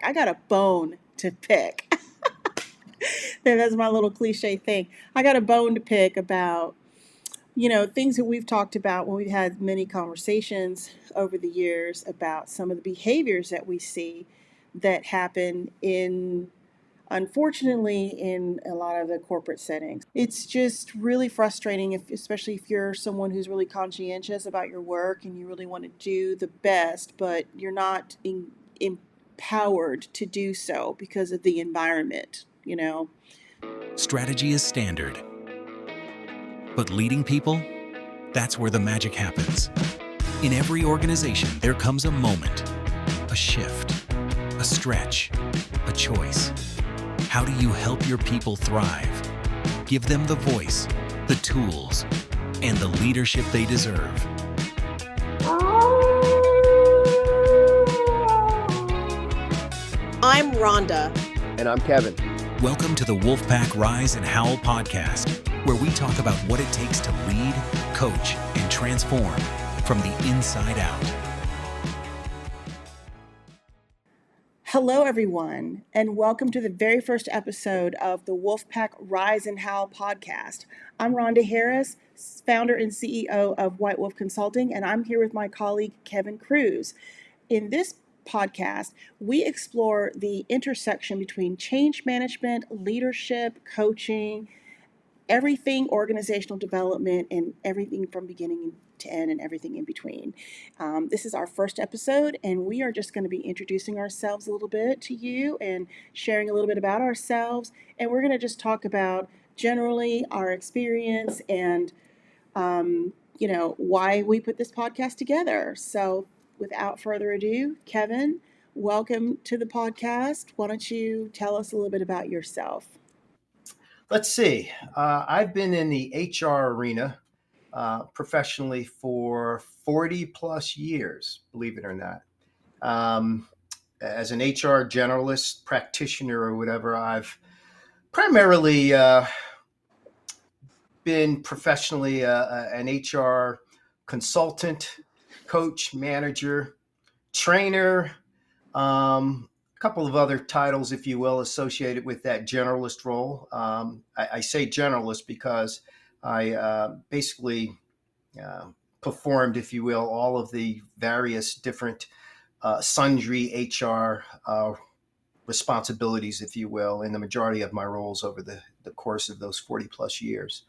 I got a bone to pick. That's my little cliche thing. I got a bone to pick about, things that we've talked about when we've had many conversations over the years about some of the behaviors that we see that happen unfortunately, in a lot of the corporate settings. It's just really frustrating, especially if you're someone who's really conscientious about your work and you really want to do the best, but you're not empowered to do so because of the environment. Strategy is standard. But leading people, that's where the magic happens. In every organization, there comes a moment, a shift, a stretch, a choice. How do you help your people thrive? Give them the voice, the tools, and the leadership they deserve. I'm Rhonda. And I'm Kevin. Welcome to the Wolfpack Rise and Howl podcast, where we talk about what it takes to lead, coach, and transform from the inside out. Hello, everyone, and welcome to the very first episode of the Wolfpack Rise and Howl podcast. I'm Rhonda Harris, founder and CEO of White Wolf Consulting, and I'm here with my colleague, Kevin Cruz. In this podcast, we explore the intersection between change management, leadership, coaching, everything organizational development, and everything from beginning to end and everything in between. This is our first episode, and we are just going to be introducing ourselves a little bit to you and sharing a little bit about ourselves. And we're going to just talk about generally our experience and, why we put this podcast together. So without further ado, Kevin, welcome to the podcast. Why don't you tell us a little bit about yourself? Let's see. I've been in the HR arena professionally for 40 plus years, believe it or not. As an HR generalist, practitioner, or whatever, I've primarily been professionally an HR consultant, coach, manager, trainer, a couple of other titles, if you will, associated with that generalist role. I say generalist because I basically performed, if you will, all of the various different sundry HR responsibilities, if you will, in the majority of my roles over the course of those 40 plus years.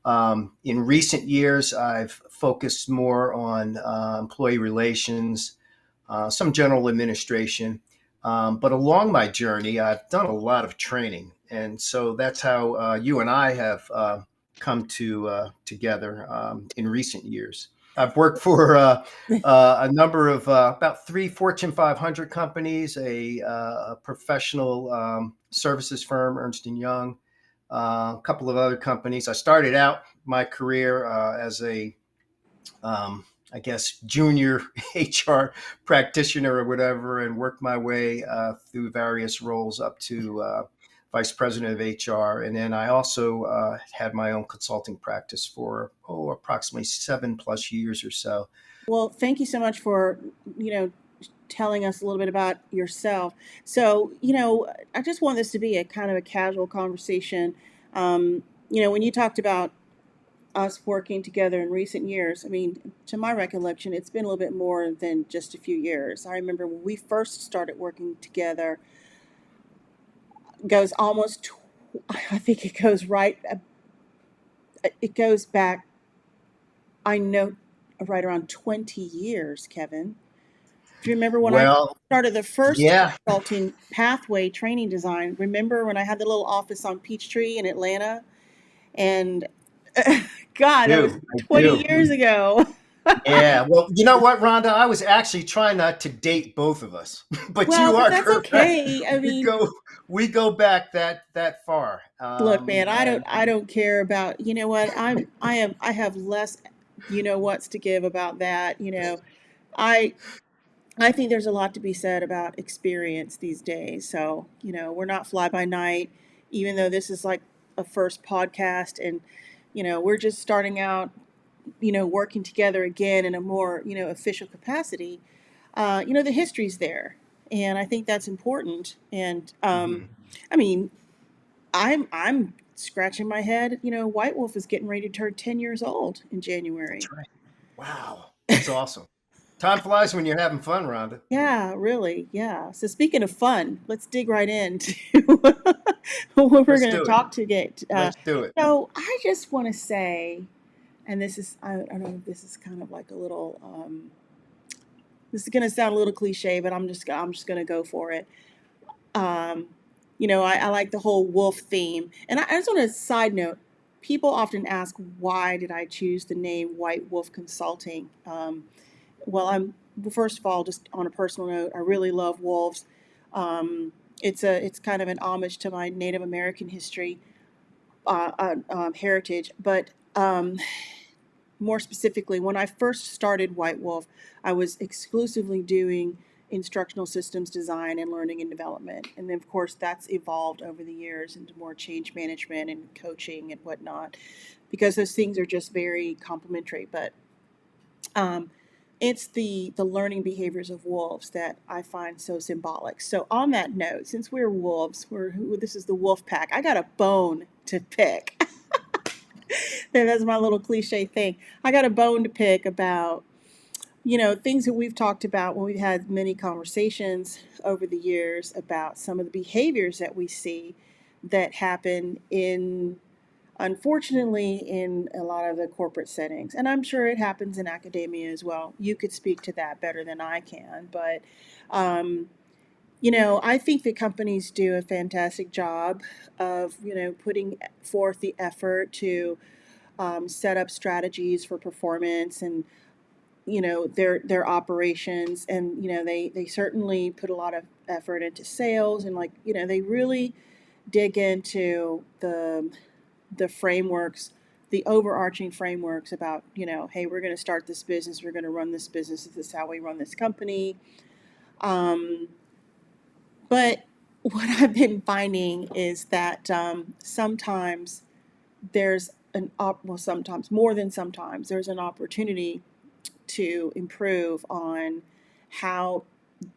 In recent years, I've focused more on employee relations, some general administration. But along my journey, I've done a lot of training. And so that's how you and I have come together in recent years. I've worked for a number of about 3 Fortune 500 companies, a professional services firm, Ernst & Young, a couple of other companies. I started out my career as a junior HR practitioner or whatever, and worked my way through various roles up to vice president of HR. And then I also had my own consulting practice for approximately 7 plus years or so. Well, thank you so much for, telling us a little bit about yourself. So, I just want this to be a kind of a casual conversation. When you talked about us working together in recent years, I mean, to my recollection, it's been a little bit more than just a few years. I remember when we first started working together, goes almost, I think it goes it goes back, I know, right around 20 years, Kevin. Do you remember when I started the first consulting pathway training design? Remember when I had the little office on Peachtree in Atlanta? And God, that was 20 years ago. Yeah. Well, you know what, Rhonda? I was actually trying not to date both of us, but you are that's correct. Okay. I mean, we go back that far. Look, man, I don't care about, you know what? I have less, what's to give about that. I think there's a lot to be said about experience these days. So, we're not fly by night, even though this is like a first podcast, and we're just starting out, working together again in a more, official capacity. The history's there. and I think that's important. And Hmm. I mean, I'm scratching my head. White Wolf is getting ready to turn 10 years old in January. That's right. Wow, that's awesome. Time flies when you're having fun, Rhonda. Yeah, really. Yeah. So speaking of fun, let's dig right into what we're Let's going to do it. talk to get. Let's do it. I just want to say, and this is, I don't know if this is kind of like a little, this is going to sound a little cliche, but I'm just going to go for it. Um, I like the whole wolf theme. And I just want to side note, people often ask, why did I choose the name White Wolf Consulting? Well, first of all, just on a personal note, I really love wolves. It's kind of an homage to my Native American history, heritage. But more specifically, when I first started White Wolf, I was exclusively doing instructional systems design and learning and development. And then, of course, that's evolved over the years into more change management and coaching and whatnot, because those things are just very complementary. But um, it's the learning behaviors of wolves that I find so symbolic. So on that note, since we're wolves, this is the wolf pack. I got a bone to pick. That's my little cliche thing. I got a bone to pick about things that we've talked about when we've had many conversations over the years about some of the behaviors that we see that happen unfortunately in a lot of the corporate settings, and I'm sure it happens in academia as well. You could speak to that better than I can, but um, I think that companies do a fantastic job of putting forth the effort to set up strategies for performance and their operations, and they certainly put a lot of effort into sales, and they really dig into the frameworks, the overarching frameworks about, hey, we're going to start this business, we're going to run this business, this is how we run this company. Um, but what I've been finding is that sometimes there's well, sometimes more than sometimes there's an opportunity to improve on how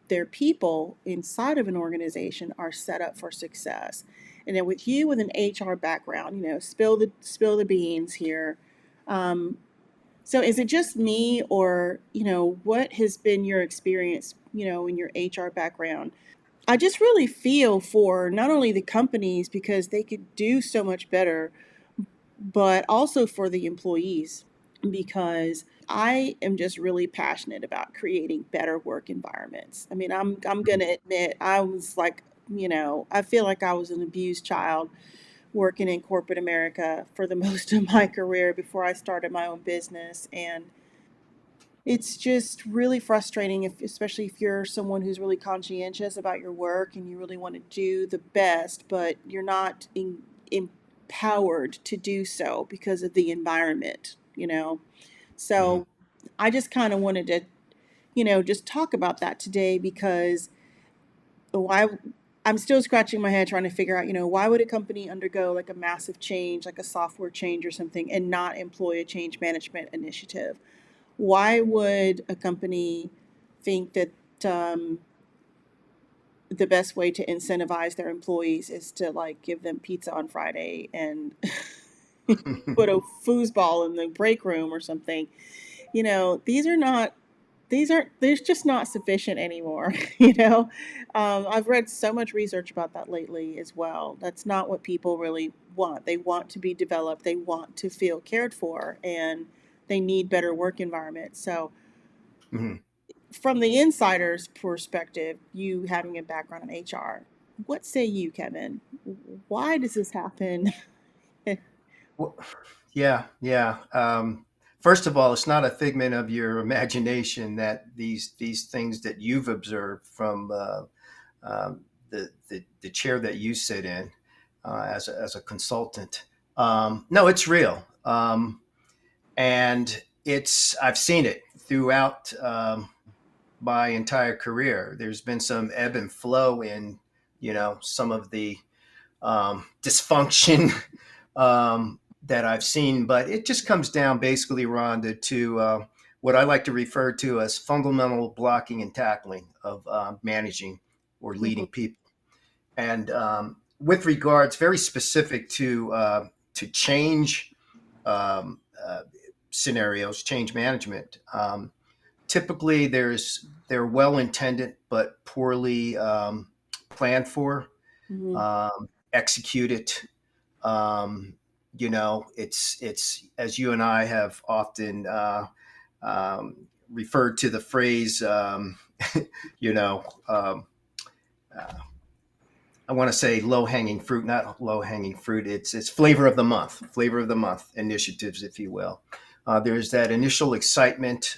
their people inside of an organization are set up for success. And then with you with an HR background, spill the beans here. Um, so is it just me, or what has been your experience, in your HR background? I just really feel for not only the companies because they could do so much better, but also for the employees, because I am just really passionate about creating better work environments. I mean, I'm going to admit I was like, I feel like I was an abused child working in corporate America for the most of my career before I started my own business, and it's just really frustrating, especially if you're someone who's really conscientious about your work and you really want to do the best, but you're not empowered to do so because of the environment. Hmm. So I just kind of wanted to, just talk about that today, because why I'm still scratching my head trying to figure out, why would a company undergo like a massive change, like a software change or something, and not employ a change management initiative? Why would a company think that um, the best way to incentivize their employees is to like give them pizza on Friday and put a foosball in the break room or something? These are not, these aren't, there's just not sufficient anymore. I've read so much research about that lately as well. That's not what people really want. They want to be developed, they want to feel cared for, and they need better work environments. So Hmm. from the insider's perspective, you having a background in HR, what say you, Kevin? Why does this happen? Well, yeah, yeah. First of all, it's not a figment of your imagination that these things that you've observed from the chair that you sit in as a consultant. No, it's real, and it's I've seen it throughout my entire career. There's been some ebb and flow in some of the dysfunction that I've seen, but it just comes down basically, Rhonda, to what I like to refer to as fundamental blocking and tackling of managing. or Mm-hmm. leading people. And with regards, very specific to change um, uh, scenarios, change management. Typically, they're well intended but poorly planned for, Mm-hmm. executed. Um, it's as you and I have often referred to the phrase, you know. Uh, I want to say low hanging fruit, not low hanging fruit. It's flavor of the month initiatives, if you will. There's that initial excitement.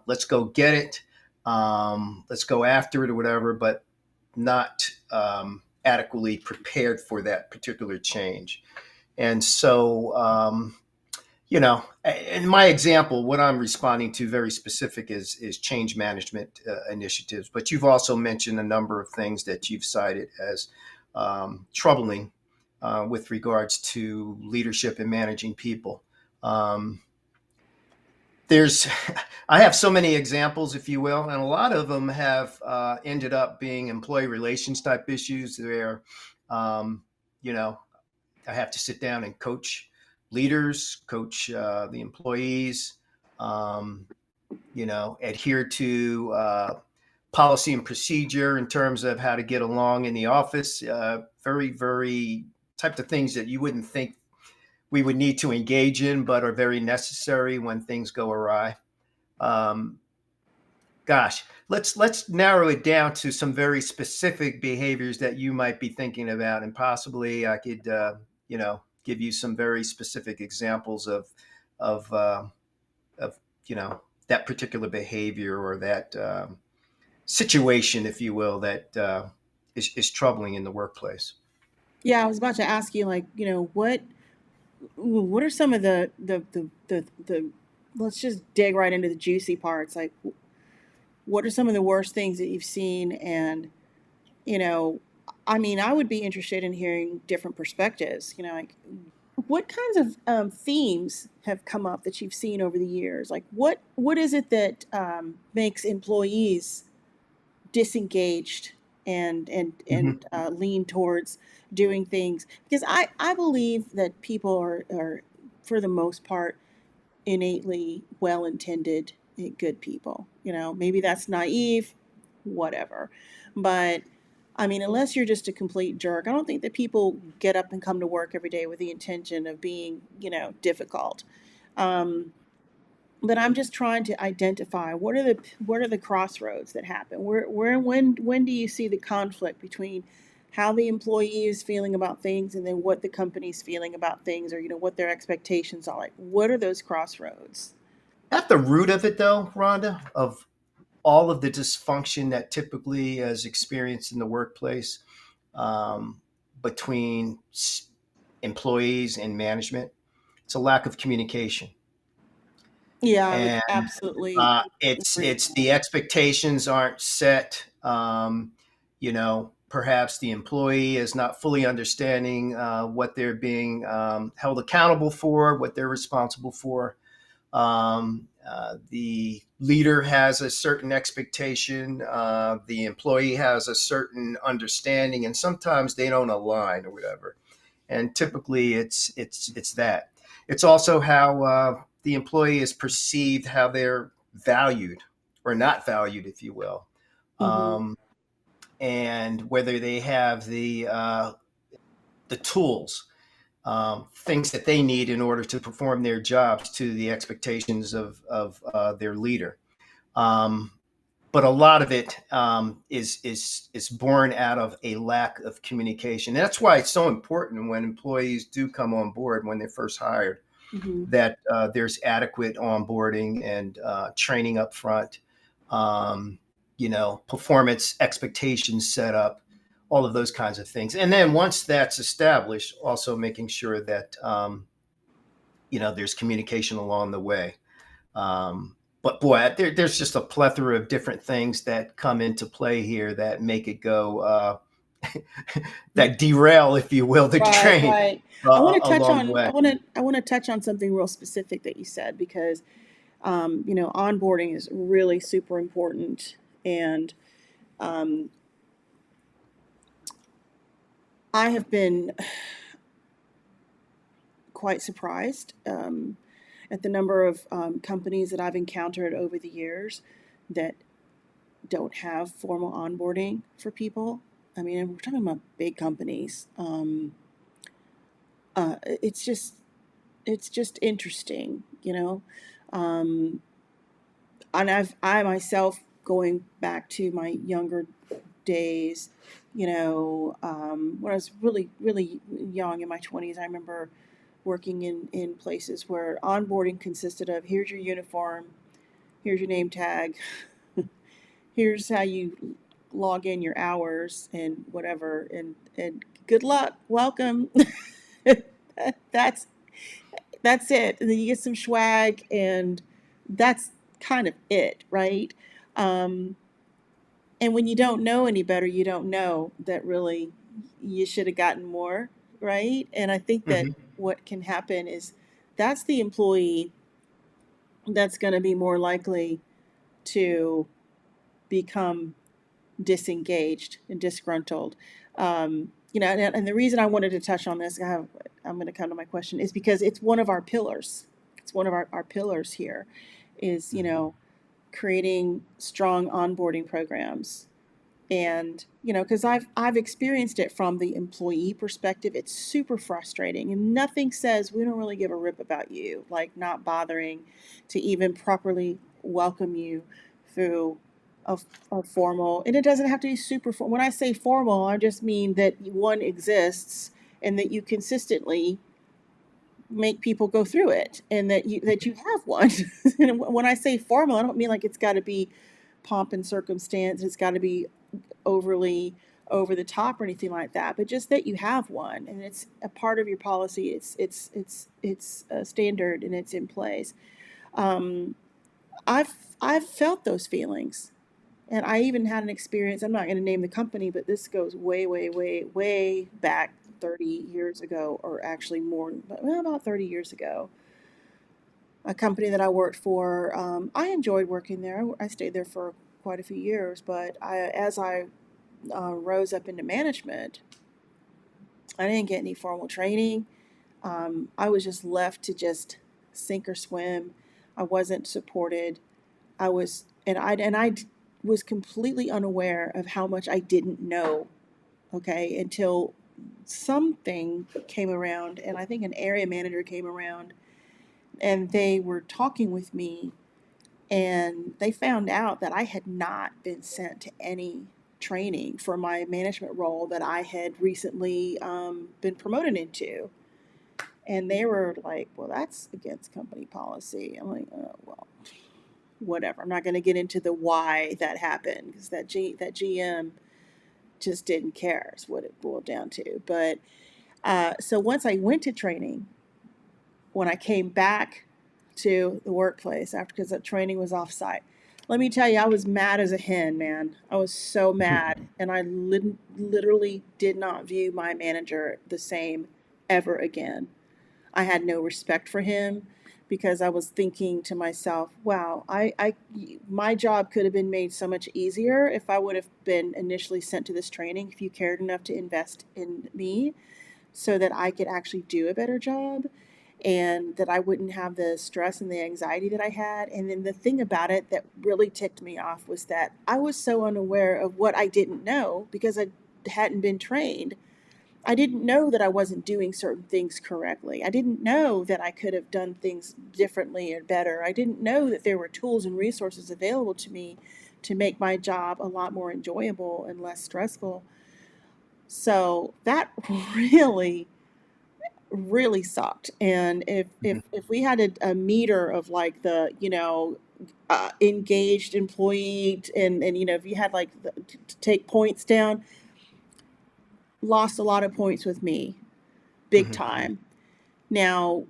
Let's go get it. Let's go after it or whatever, but not adequately prepared for that particular change. And so, in my example, what I'm responding to very specific is change management initiatives. But you've also mentioned a number of things that you've cited as troubling with regards to leadership and managing people. Um, there's, I have so many examples, if you will, and a lot of them have ended up being employee relations type issues where, um, you know, I have to sit down and coach leaders, coach the employees, um, adhere to policy and procedure in terms of how to get along in the office. Very, very type of things that you wouldn't think we would need to engage in, but are very necessary when things go awry. Um, Gosh, let's narrow it down to some very specific behaviors that you might be thinking about, and possibly I could, give you some very specific examples of of that particular behavior or that situation, if you will, that is troubling in the workplace. Yeah, I was about to ask you, like, what are some of the let's just dig right into the juicy parts. Like, what are some of the worst things that you've seen? And, you know, I mean, I would be interested in hearing different perspectives. Like, what kinds of themes have come up that you've seen over the years? Like, what is it that makes employees disengaged and Mm-hmm. lean towards doing things? Because I believe that people are for the most part innately well intended good people. Maybe that's naive, whatever. But I mean, unless you're just a complete jerk, I don't think that people get up and come to work every day with the intention of being, difficult. Um, but I'm just trying to identify what are the crossroads that happen. Where when do you see the conflict between how the employee is feeling about things and then what the company's feeling about things, or what their expectations are? Like, what are those crossroads? At the root of it, though, Rhonda, of all of the dysfunction that typically is experienced in the workplace um, between employees and management, it's a lack of communication. Yeah, I would And absolutely agree with it's that. the expectations aren't set. Perhaps the employee is not fully understanding what they're being held accountable for, what they're responsible for. The leader has a certain expectation, the employee has a certain understanding, and sometimes they don't align or whatever. And typically, it's that. It's also how the employee is perceived, how they're valued or not valued, if you will, Mm-hmm. um, and whether they have the tools, things that they need in order to perform their jobs to the expectations of their leader. Um, but a lot of it is born out of a lack of communication. That's why it's so important when employees do come on board when they're first hired Mm-hmm. that there's adequate onboarding and training up front, performance expectations set up, all of those kinds of things. And then once that's established, also making sure that, there's communication along the way. But boy, there's just a plethora of different things that come into play here that make it go, that derail, if you will, the Right, train right. I want to touch along the on way. I want to touch on something real specific that you said, because onboarding is really super important. And um, I have been quite surprised at the number of companies that I've encountered over the years that don't have formal onboarding for people. I mean, we're talking about big companies. It's just interesting, you know. Um, and I myself, going back to my younger days, when I was really, really young in my 20s, I remember working in places where onboarding consisted of here's your uniform, here's your name tag, here's how you log in your hours and whatever, and good luck, welcome. that's that's it. And then you get some swag, and that's kind of it, right? Um, and when you don't know any better, you don't know that really you should have gotten more, right? And I think that Hmm. what can happen is that's the employee that's going to be more likely to become disengaged and disgruntled. And the reason I wanted to touch on this, I'm going to come to my question, is because it's one of our pillars. It's one of our pillars here is, creating strong onboarding programs. And, because I've experienced it from the employee perspective, it's super frustrating. And nothing says we don't really give a rip about you, like not bothering to even properly welcome you through a formal, and it doesn't have to be super formal. When I say formal, I just mean that one exists and that you consistently make people go through it, and that you have one. And when I say formal, I don't mean like it's got to be pomp and circumstance. It's got to be overly over the top or anything like that, but just that you have one and it's a part of your policy. It's a standard and it's in place. Um, I've felt those feelings, and I even had an experience. I'm not going to name the company, but this goes way, way, way, way back 30 years ago, or actually more, well, about 30 years ago. A company that I worked for, I enjoyed working there. I stayed there for quite a few years, but as I rose up into management, I didn't get any formal training. I was just left to just sink or swim. I wasn't supported. I was completely unaware of how much I didn't know. Okay, until something came around, and I think an area manager came around, and they were talking with me, and they found out that I had not been sent to any training for my management role that I had recently been promoted into. And they were like, well, that's against company policy. I'm like, oh, well, whatever. I'm not going to get into the why that happened, because that GM just didn't care, is what it boiled down to. But so once I went to training, when I came back to the workplace after, because that training was off site, let me tell you, I was mad as a hen, man. I was so mad. And I literally did not view my manager the same ever again. I had no respect for him, because I was thinking to myself, wow, my job could have been made so much easier if I would have been initially sent to this training, if you cared enough to invest in me so that I could actually do a better job, and that I wouldn't have the stress and the anxiety that I had. And then the thing about it that really ticked me off was that I was so unaware of what I didn't know, because I hadn't been trained. I didn't know that I wasn't doing certain things correctly. I didn't know that I could have done things differently and better. I didn't know that there were tools and resources available to me to make my job a lot more enjoyable and less stressful. So that really, really sucked. And if we had a meter of like the, engaged employee, and if you had like to take points down, lost a lot of points with me, big Hmm. time. Now,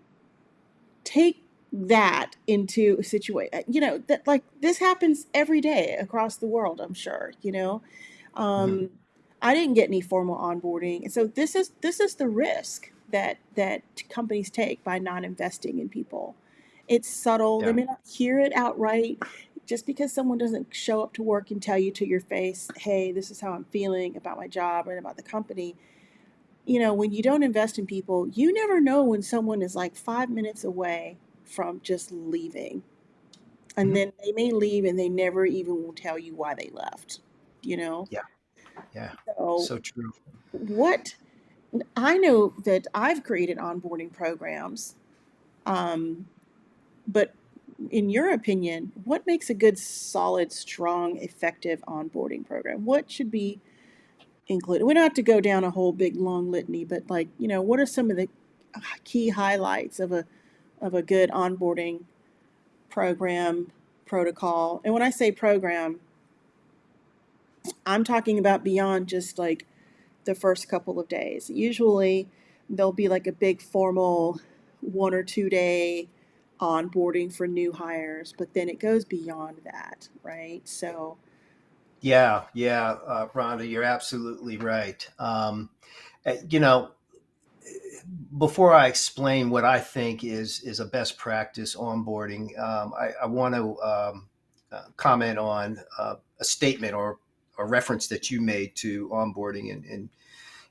take that into a situation, that like this happens every day across the world, I'm sure, Hmm. um, I didn't get any formal onboarding. And so this is the risk that companies take by not investing in people. It's subtle. They Yeah. may not hear it outright. Just because someone doesn't show up to work and tell you to your face, hey, this is how I'm feeling about my job and about the company, when you don't invest in people, you never know when someone is like 5 minutes away from just leaving. And Mhm. then they may leave and they never even will tell you why they left, you know? Yeah, yeah, So, so true. what I know that I've created onboarding programs, um, but in your opinion, what makes a good, solid, strong, effective onboarding program? What should be included? We don't have to go down a whole big long litany, but like, what are some of the key highlights of a good onboarding program protocol? And when I say program, I'm talking about beyond just like the first couple of days. Usually there'll be like a big formal 1 or 2 day onboarding for new hires, but then it goes beyond that, right? So, Yeah, yeah, Rhonda, you're absolutely right. You know, before I explain what I think is a best practice onboarding, I want to comment on a statement or a reference that you made to onboarding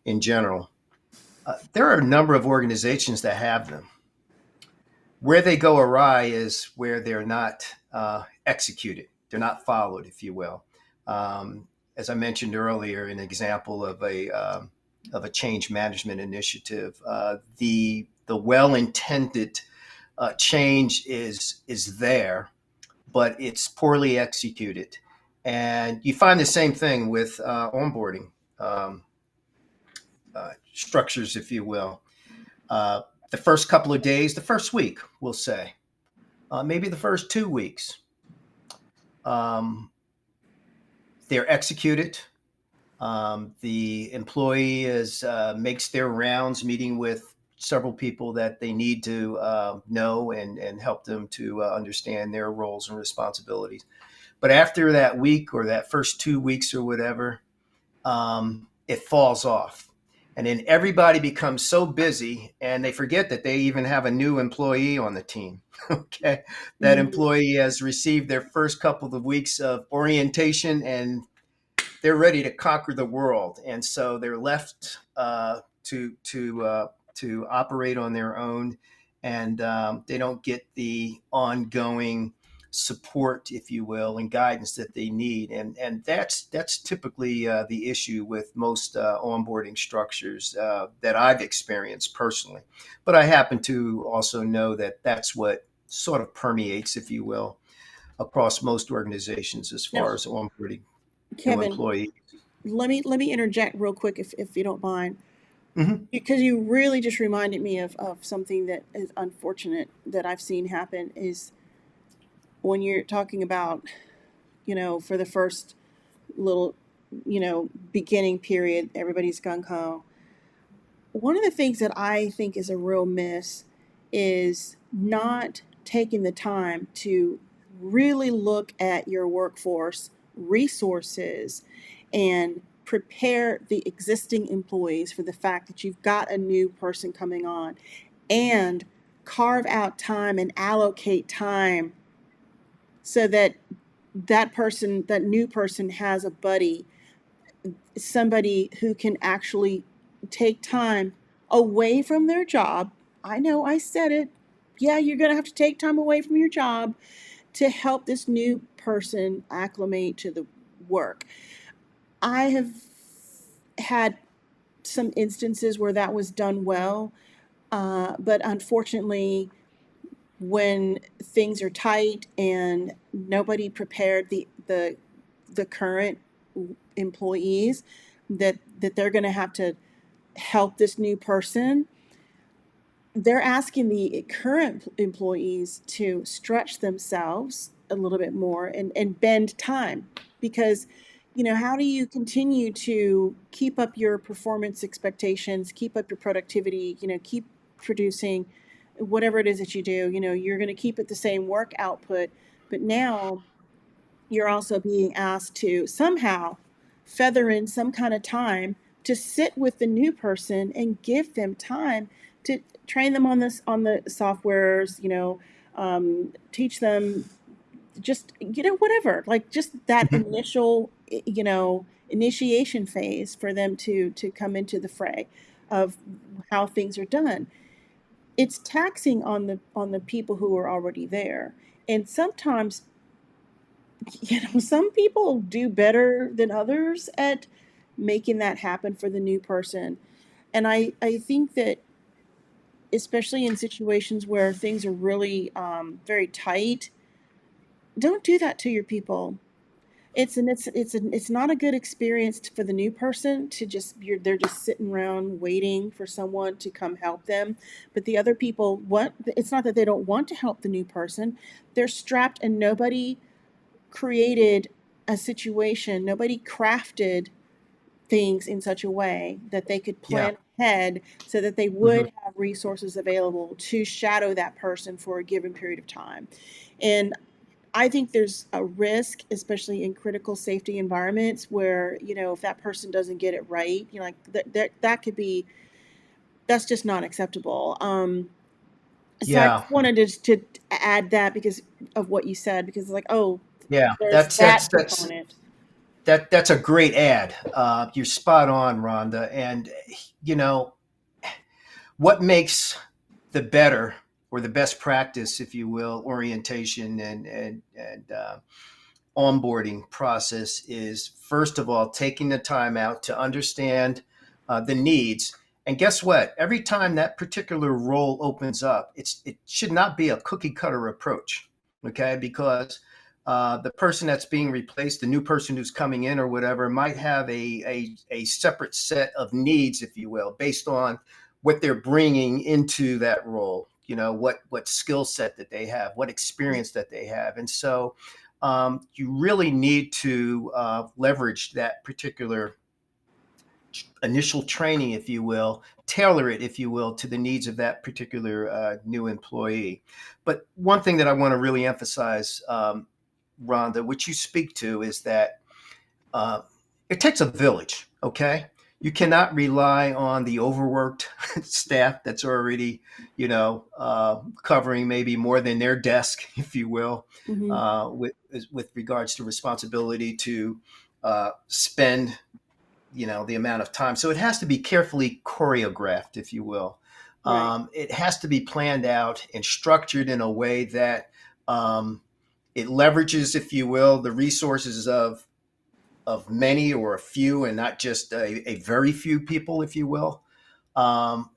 in general. There are a number of organizations that have them. Where they go awry is where they're not executed, they're not followed, if you will. As I mentioned earlier, an example of a change management initiative, the well intended change is there, but it's poorly executed, and you find the same thing with onboarding structures, if you will. Uh, the first couple of days, the first week, we'll say, maybe the first 2 weeks, um, they're executed. The employee makes their rounds, meeting with several people that they need to know and help them to understand their roles and responsibilities. But after that week or that first 2 weeks or whatever, it falls off. And then everybody becomes so busy and they forget that they even have a new employee on the team. Okay. That mhm. employee has received their first couple of weeks of orientation and they're ready to conquer the world, and so they're left to operate on their own, and they don't get the ongoing support, if you will, and guidance that they need, and that's typically the issue with most onboarding structures that I've experienced personally. But I happen to also know that that's what sort of permeates, if you will, across most organizations as Now, far as onboarding new Kevin, employees. let me interject real quick if you don't mind, Hmm. because you really just reminded me of something that is unfortunate that I've seen happen is when you're talking about, for the first little, beginning period, everybody's gung ho. One of the things that I think is a real miss is not taking the time to really look at your workforce resources and prepare the existing employees for the fact that you've got a new person coming on, and carve out time and allocate time so that that new person has a buddy, somebody who can actually take time away from their job. I know I said it. Yeah, you're going to have to take time away from your job to help this new person acclimate to the work. I have had some instances where that was done well, but unfortunately, when things are tight and nobody prepared the current employees that they're going to have to help this new person, they're asking the current employees to stretch themselves a little bit more and bend time, because how do you continue to keep up your performance expectations, keep up your productivity, keep producing whatever it is that you do. You're going to keep it the same work output, but now you're also being asked to somehow feather in some kind of time to sit with the new person and give them time to train them on this, on the softwares, teach them just whatever, like just that initial initiation phase for them to come into the fray of how things are done. It's taxing on the people who are already there. And sometimes, some people do better than others at making that happen for the new person. And I think that, especially in situations where things are really very tight, don't do that to your people. It's not a good experience for the new person to they're just sitting around waiting for someone to come help them. But the other people, it's not that they don't want to help the new person. They're strapped, and nobody created a situation, nobody crafted things in such a way that they could Yeah. plan ahead so that they Hmm. would have resources available to shadow that person for a given period of time. And I think there's a risk, especially in critical safety environments, where, if that person doesn't get it right, like that could be, that's just not acceptable. So I Yeah. just wanted to add that because of what you said, because it's like, oh, Yeah. there's That's that that's that's component. that's a great ad. You're spot on, Rhonda. And you know what makes the better or the best practice, if you will, orientation and onboarding process is, first of all, taking the time out to understand the needs. And guess what? Every time that particular role opens up, it should not be a cookie cutter approach, okay? Because the person that's being replaced, the new person who's coming in or whatever, might have a separate set of needs, if you will, based on what they're bringing into that role. What skill set that they have, what experience that they have, and so you really need to leverage that particular initial training, if you will, tailor it, if you will, to the needs of that particular new employee. But one thing that I want to really emphasize, Rhonda, which you speak to, is that uh, it takes a village, okay? You cannot rely on the overworked staff that's already, covering maybe more than their desk, if you will, Hmm. with regards to responsibility to spend, the amount of time. So it has to be carefully choreographed, if you will. Right. It has to be planned out and structured in a way that it leverages, if you will, the resources of many or a few, and not just a very few people, if you will,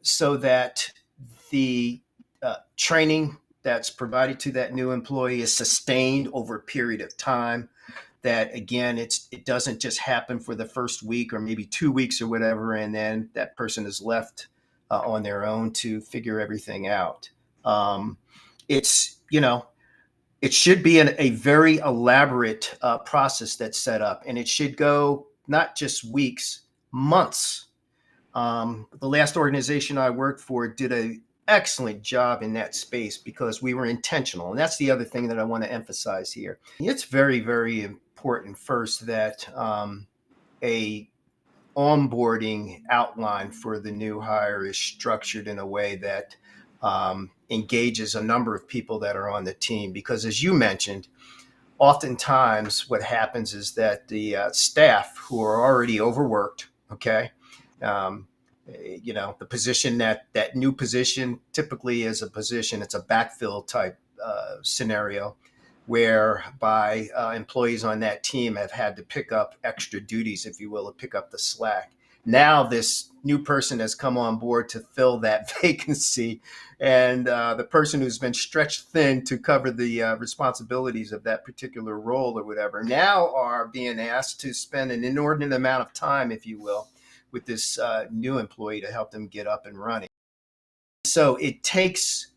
so that the training that's provided to that new employee is sustained over a period of time. That again, it doesn't just happen for the first week or maybe 2 weeks or whatever, and then that person is left on their own to figure everything out. It's it should be a very elaborate process that's set up, and it should go not just weeks, months. The last organization I worked for did an excellent job in that space because we were intentional, and that's the other thing that I want to emphasize here. It's very, very important first that a onboarding outline for the new hire is structured in a way that engages a number of people that are on the team. Because as you mentioned, oftentimes what happens is that the staff who are already overworked, okay, um, the position that new position typically is a position, it's a backfill type scenario whereby employees on that team have had to pick up extra duties, if you will, to pick up the slack. Now this new person has come on board to fill that vacancy, and the person who's been stretched thin to cover the responsibilities of that particular role or whatever now are being asked to spend an inordinate amount of time, if you will, with this new employee to help them get up and running. So it takes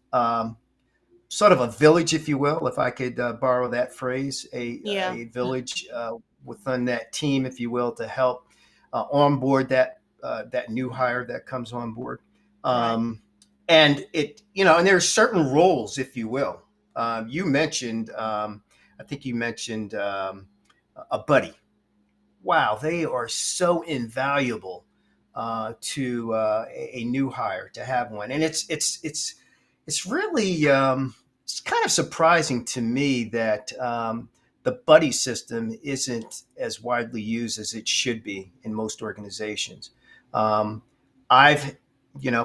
sort of a village, if you will, if I could borrow that phrase, Yeah. a village within that team, if you will, to help onboard that new hire that comes on board. Right. Um, and and there's certain roles, if you will. You mentioned, I think you mentioned a buddy. Wow, they are so invaluable to a new hire to have one, and it's really it's kind of surprising to me that the buddy system isn't as widely used as it should be in most organizations. Um, I've,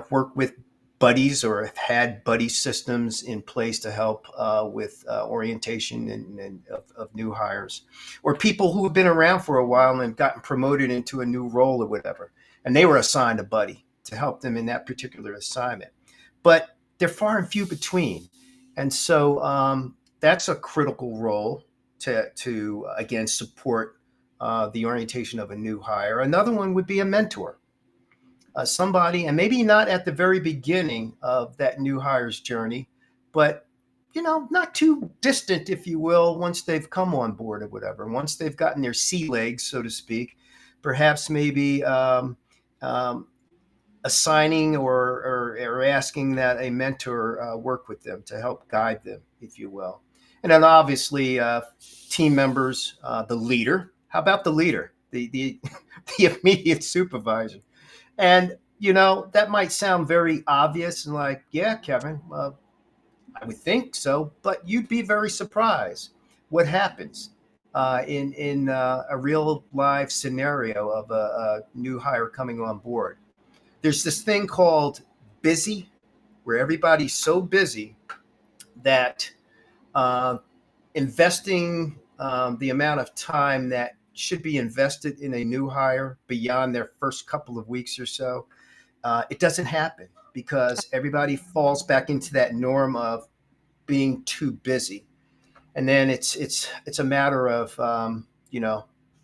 worked with buddies or have had buddy systems in place to help with orientation of new hires, or people who have been around for a while and have gotten promoted into a new role or whatever, and they were assigned a buddy to help them in that particular assignment. But they're far and few between, and so that's a critical role to again support the orientation of a new hire. Another one would be a mentor, somebody, and maybe not at the very beginning of that new hire's journey, but not too distant, if you will, once they've come on board or whatever, once they've gotten their sea legs, so to speak, perhaps maybe um, assigning or asking that a mentor work with them to help guide them, if you will. And then obviously team members, the leader. How about the leader, the the immediate supervisor? And that might sound very obvious and like, yeah, Kevin, I would think so, but you'd be very surprised what happens in a real live scenario of a new hire coming on board. There's this thing called busy, where everybody's so busy that uh, investing the amount of time that should be invested in a new hire beyond their first couple of weeks or so, it doesn't happen because everybody falls back into that norm of being too busy, and then it's a matter of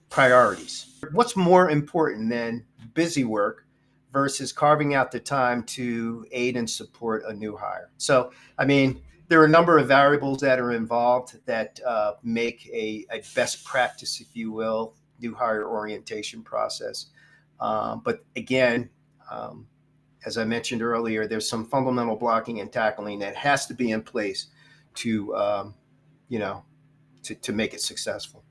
priorities. What's more important than busy work versus carving out the time to aid and support a new hire? So, I mean, there are a number of variables that are involved that make a best practice, if you will, new hire orientation process. But again, um, as I mentioned earlier, there's some fundamental blocking and tackling that has to be in place to, you know, to make it successful.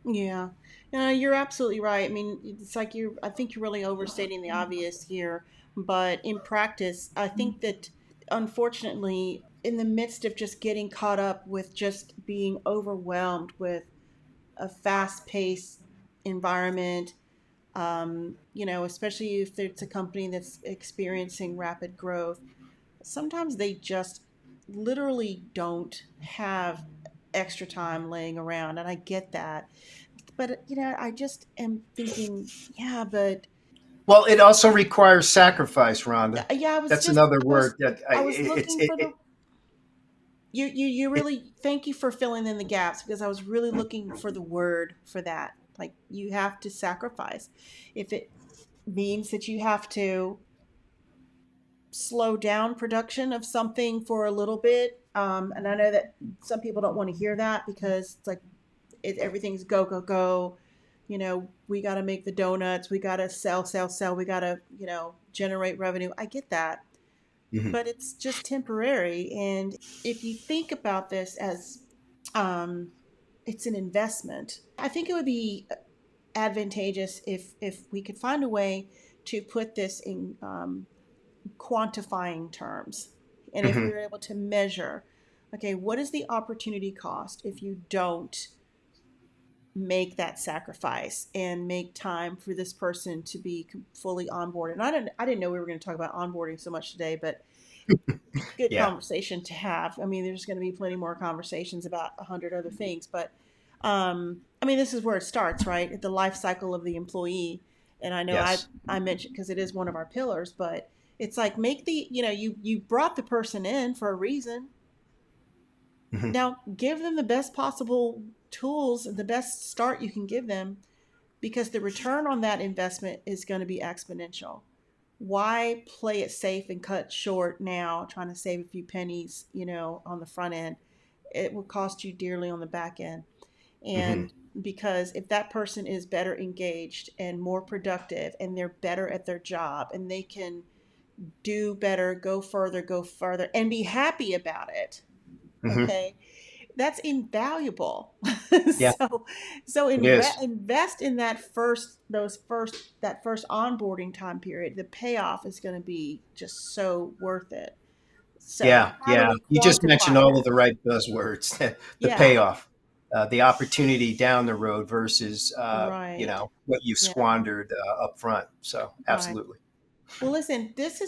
Yeah. You're absolutely right. I mean, it's like I think you're really overstating the obvious here. But in practice, I think that unfortunately, in the midst of just getting caught up with just being overwhelmed with a fast paced environment, especially if it's a company that's experiencing rapid growth, sometimes they just literally don't have extra time laying around. And I get that. But, I just am thinking, yeah, but Well, it also requires sacrifice, Rhonda. yeah, That's another I was, word that I was it's looking for it, you it, really, thank you for filling in the gaps because I was really looking for the word for that. Like, you have to sacrifice. If it means that you have to slow down production of something for a little bit, and I know that some people don't want to hear that because it's like everything's go go go. We got to make the donuts. We got to sell sell sell. We got to generate revenue. I get that, Mhm. but it's just temporary. And if you think about this as um, it's an investment, I think it would be advantageous if we could find a way to put this in quantifying terms. And if we Mhm. were able to measure, okay, what is the opportunity cost if you don't make that sacrifice and make time for this person to be fully onboarded? And I didn't know we were going to talk about onboarding so much today, but good Yeah. conversation to have. I mean, there's going to be plenty more conversations about 100 other things, but I mean, this is where it starts, right? At the life cycle of the employee. And I know I Yes. I mentioned because it is one of our pillars, but it's like make the you brought the person in for a reason. Mhm. Now give them the best possible tools, the best start you can give them, because the return on that investment is going to be exponential. Why play it safe and cut short now, trying to save a few pennies, on the front end? It will cost you dearly on the back end. Mhm. And because if that person is better engaged and more productive and they're better at their job and they can do better, go further, and be happy about it, Mhm. okay, that's invaluable. Yeah, so so it is. invest in that first onboarding time period. The payoff is going to be just so worth it. So Yeah, how do yeah. we You just mentioned quantify all of that? the right buzzwords. The Yeah. payoff. the opportunity down the road versus Right. what you've Yeah. squandered up front. So Right. absolutely. Well, listen, this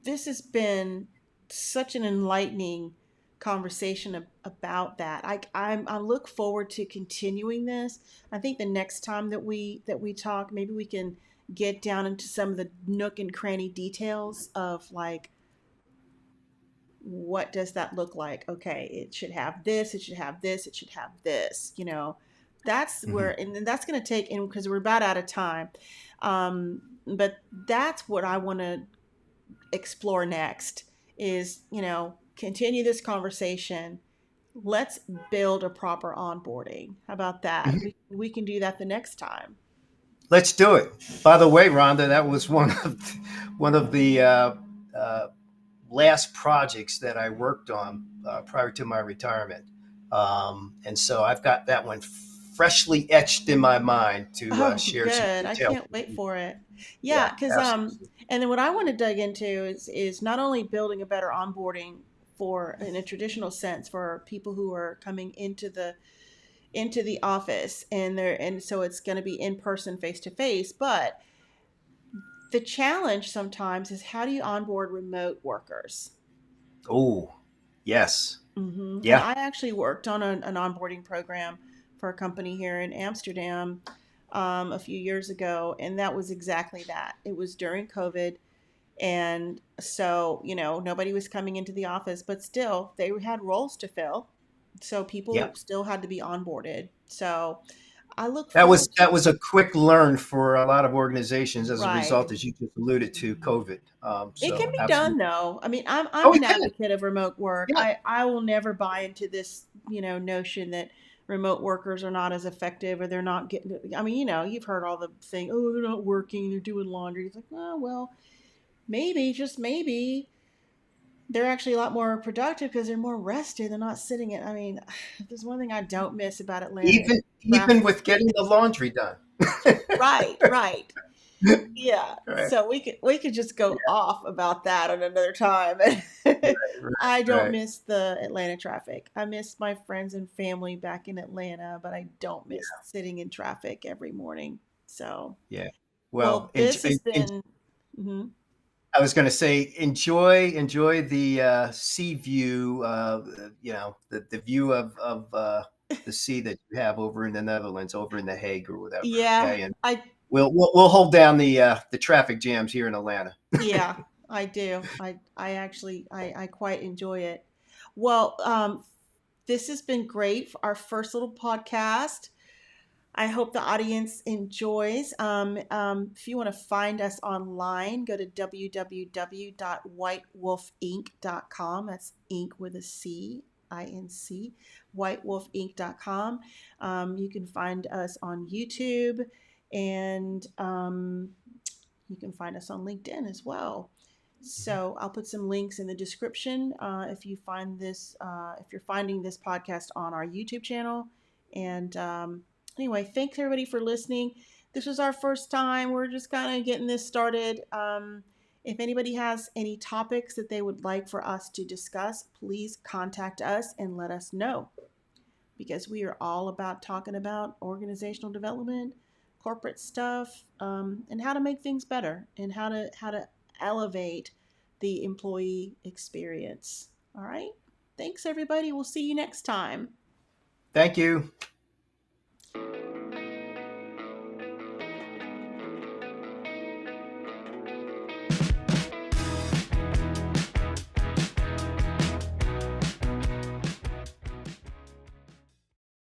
has been such an enlightening conversation about that. I look forward to continuing this. I think the next time that we talk, maybe we can get down into some of the nook and cranny details of like what does that look like? Okay, it should have this, it should have this, it should have this. That's Hmm. where, and then that's going to take, and because we're about out of time, but that's what I want to explore next is, continue this conversation. Let's build a proper onboarding. How about that? Hmm. We can do that the next time. Let's do it. By the way, Rhonda, that was one of the uh, last projects that I worked on prior to my retirement, and so I've got that one freshly etched in my mind to Oh, share some good. I details can't with wait you. for it. Yeah, Yeah, because absolutely. and then what I want to dig into is not only building a better onboarding for in a traditional sense for people who are coming into the office and so it's going to be in person face to face, but the challenge sometimes is how do you onboard remote workers? Oh, yes. And Yeah. I actually worked on an onboarding program for a company here in Amsterdam a few years ago, and that was exactly that. It was during COVID, and so nobody was coming into the office, but still they had roles to fill, so Yeah. people still had to be onboarded. So I look That was forward to that was a quick learn for a lot of organizations as a right. result, as you just alluded to, COVID. It can So be done absolutely. though. I mean, I'm Oh, we an can. advocate of remote work. Yeah. I will never buy into this, notion that remote workers are not as effective or they're not getting. I mean, you've heard all the thing. Oh, they're not working. They're doing laundry. It's like, oh well, maybe just maybe they're actually a lot more productive because they're more rested. They're not sitting at. I mean, if there's one thing I don't miss about Atlanta, it's Even traffic. with getting the laundry done. Right, right. Yeah, Right. so we could just go off about that at another time. Right. I don't Right. miss the Atlanta traffic. I miss my friends and family back in Atlanta, but I don't Yeah. miss sitting in traffic every morning. So, Yeah. Well, well, this has been. Mhm. I was going to say, enjoy the sea view. The view of the sea that you have over in the Netherlands, over in the Hague or whatever. Yeah, Okay, and I we'll hold down the traffic jams here in Atlanta. yeah, I do. I actually I quite enjoy it. Well, this has been great for our first little podcast. I hope the audience enjoys. If you want to find us online, go to www.whitewolfinc.com. That's ink with a C, INC, whitewolfinc.com. You can find us on YouTube and you can find us on LinkedIn as well. So I'll put some links in the description if you're finding this podcast on our YouTube channel. And anyway, thanks everybody for listening. This was our first time. We're just kind of getting this started. If anybody has any topics that they would like for us to discuss, please contact us and let us know because we are all about talking about organizational development, corporate stuff, and how to make things better and how to elevate the employee experience. All right. Thanks, everybody. We'll see you next time. Thank you.